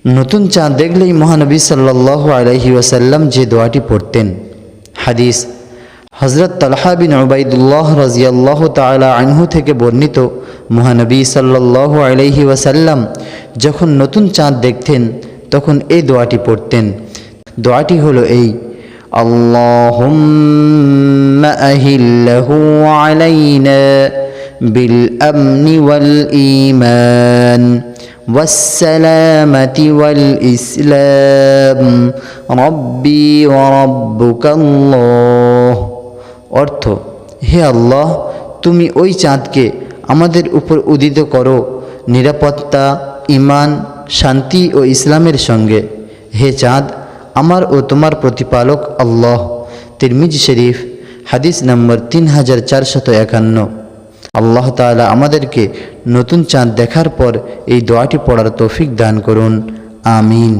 নতুন চাঁদ দেখলেই মহানবী সাল্লাল্লাহু আলাইহি ওয়াসাল্লাম যে দোয়াটি পড়তেন। হাদিস হযরত তালহা বিন উবাইদুল্লাহ রাদিয়াল্লাহু তাআলা আনহু থেকে বর্ণিত, মহানবী সাল্লাল্লাহু আলাইহি ওয়াসাল্লাম যখন নতুন চাঁদ দেখতেন তখন এই দোয়াটি পড়তেন। দোয়াটি হলো এই: আল্লাহুম্মা আহিল্লাহু আলাইনা বিল আমনি ওয়াল ঈমান والسلامة والإسلام ربي وربك الله। অর্থ: হে আল্লাহ, তুমি ওই চাঁদকে আমাদের উপর উদিত করো নিরাপত্তা, ঈমান, শান্তি ও ইসলামের সঙ্গে। হে চাঁদ, আমার ও তোমার প্রতিপালক আল্লাহ। তিরমিজি শরীফ, হাদিস নম্বর 3451। আল্লাহ তাআলা আমাদেরকে নতুন চাঁদ দেখার পর এই দোয়াটি পড়ার তৌফিক দান করুন। আমিন।